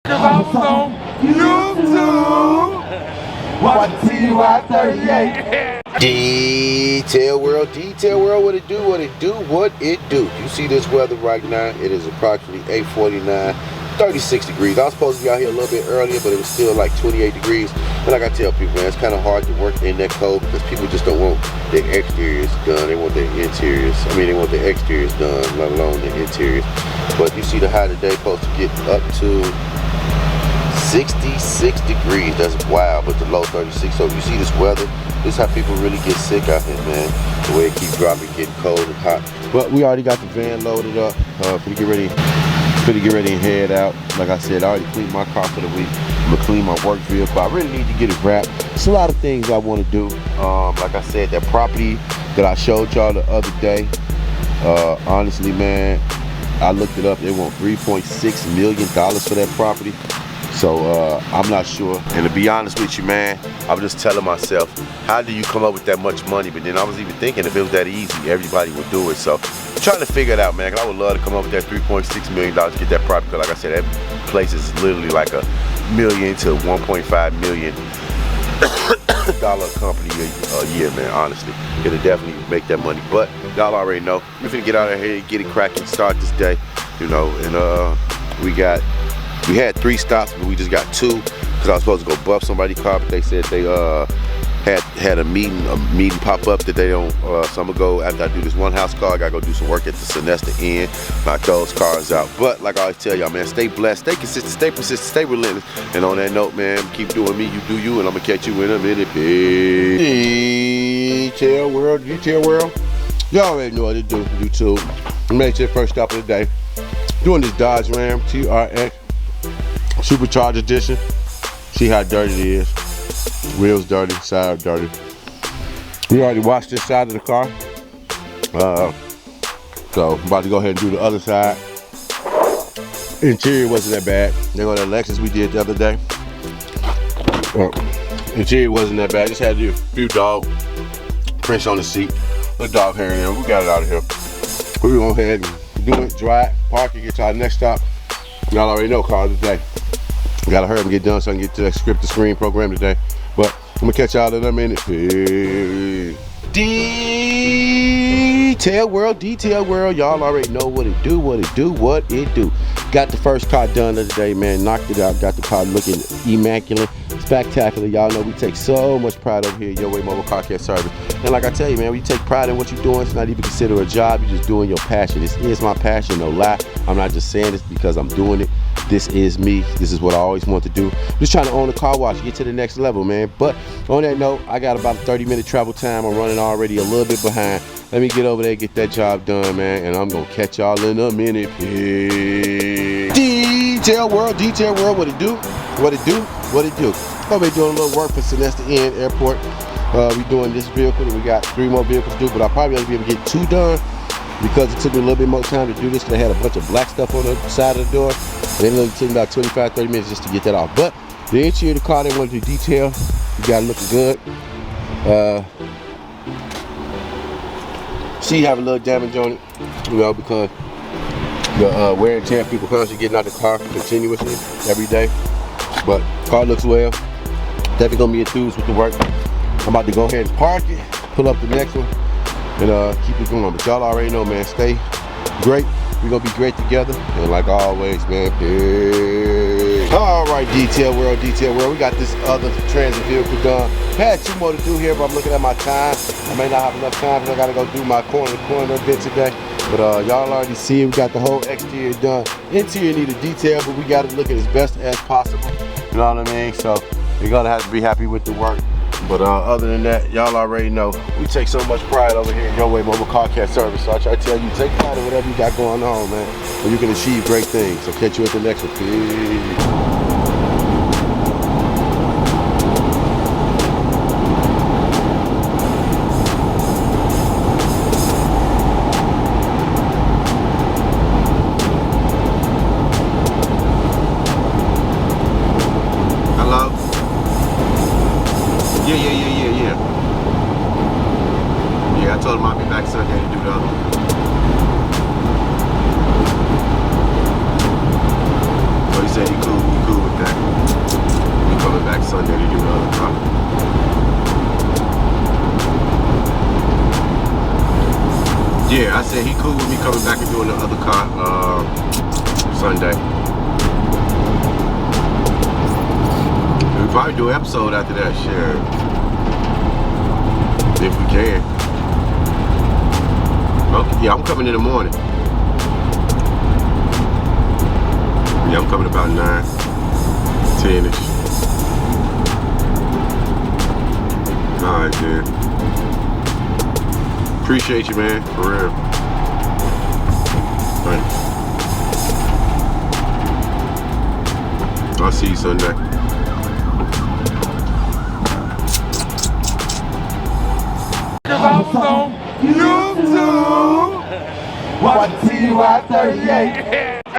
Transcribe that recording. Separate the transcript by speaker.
Speaker 1: Cause I was on YouTube. Watch TY38.
Speaker 2: Detail World, what it do, what it do, what it do. You see this weather right now, it is approximately 8:49, 36 degrees. I was supposed to be out here a little bit earlier, but it was still like 28 degrees. And like I tell people, man, it's kind of hard to work in that cold because people just don't want their exteriors done. They want their interiors. I mean, they want their exteriors done, let alone their interiors. But you see the high today supposed to get up to 66 degrees. That's wild, but the low 36. So you see this weather, this is how people really get sick out here, man. The way it keeps dropping, getting cold and hot. But we already got the van loaded up. Pretty get ready and head out. Like I said, I already cleaned my car for the week. I'm gonna clean my work vehicle. I really need to get it wrapped. It's a lot of things I want to do. Like I said, that property that I showed y'all the other day, honestly, man, I looked it up. They want $3.6 million for that property. So I'm not sure. And to be honest with you, man, I was just telling myself, how do you come up with that much money? But then I was even thinking if it was that easy, everybody would do it. So I'm trying to figure it out, man. Cause I would love to come up with that $3.6 million to get that property. Cause like I said, that place is literally like $1 million to $1.5 million company a year, man. Honestly, it'll definitely make that money. But y'all already know, we're gonna get out of here, get it cracking, start this day, you know. And we had 3 stops, but we just got 2 because I was supposed to go buff somebody's car, but they said they had a meeting pop up that they don't. So I'm gonna go after I do this one house car. I gotta go do some work at the Sonesta Inn, knock those cars out. But like I always tell y'all, man, stay blessed, stay consistent, stay persistent, stay relentless. And on that note, man, keep doing me, you do you, and I'm gonna catch you in a minute. Detail World. Y'all already know what to do. YouTube. Make your first stop of the day. Doing this Dodge Ram TRX. Supercharged edition. See how dirty it is. Wheels dirty, side dirty. We already washed this side of the car. So I'm about to go ahead and do the other side. Interior wasn't that bad. They go to Lexus we did the other day. Interior wasn't that bad. Just had to do a few dog prints on the seat. The dog hair in there. We got it out of here. We're gonna go ahead and do it, dry it, park it, get to our next stop. Y'all already know car today. Gotta hurry up and get done so I can get to that script to screen program today. But I'm gonna catch y'all in a minute. Detail World. Y'all already know what it do. Got the first car done the other day, man. Knocked it out. Got the car looking immaculate, spectacular. Y'all know we take so much pride over here at Your Way Mobile Car Care Service. And like I tell you, man, when you take pride in what you're doing, it's not even considered a job. You're just doing your passion. This is my passion, no lie. I'm not just saying this because I'm doing it. This is me. This is what I always want to do. Just trying to own a car wash, get to the next level, man. But on that note, I got about a 30-minute travel time. I'm running already a little bit behind. Let me get over there, get that job done, man, and I'm gonna catch y'all in a minute. Detail World, what it do? I'll be doing a little work for Sonesta Inn Airport. We doing this vehicle, and we got 3 more vehicles to do, but I'll probably only be able to get 2 done because it took me a little bit more time to do this because they had a bunch of black stuff on the side of the door. And it only took me about 25, 30 minutes just to get that off. But the interior of the car, they wanted to do detail. You got it looking good. See, have a little damage on it, you know, because the wear and tear, people constantly getting out the car continuously every day. But car looks well. Definitely gonna be enthused with the work. I'm about to go ahead and park it, pull up the next one, and keep it going. But y'all already know, man, stay great. We're gonna be great together. And like always, man, peace. All right, Detail World. We got this other transit vehicle done. Had 2 more to do here, but I'm looking at my time. I may not have enough time because I gotta go do my corner bit today. But y'all already see it. We got the whole exterior done. Interior needed detail, but we got to look at as best as possible. You know what I mean? So you're gonna have to be happy with the work. But other than that, y'all already know we take so much pride over here in Your Way Mobile Car Care Service. So I try to tell you, take pride in whatever you got going on, man, and you can achieve great things. So catch you at the next one. Peace. Yeah, I told him I'll be back Sunday to do the other one. So he said he cool. back Sunday to do the other car. Yeah, I said he cool with me coming back and doing the other car Sunday. We'll probably do an episode after that, sure. If we can. Okay, yeah, I'm coming in the morning. Yeah, I'm coming about 9, 10-ish. Alright, man. Appreciate you, man, for real. Thanks. I'll see you Sunday.
Speaker 1: I was on YouTube. Watch TY 38.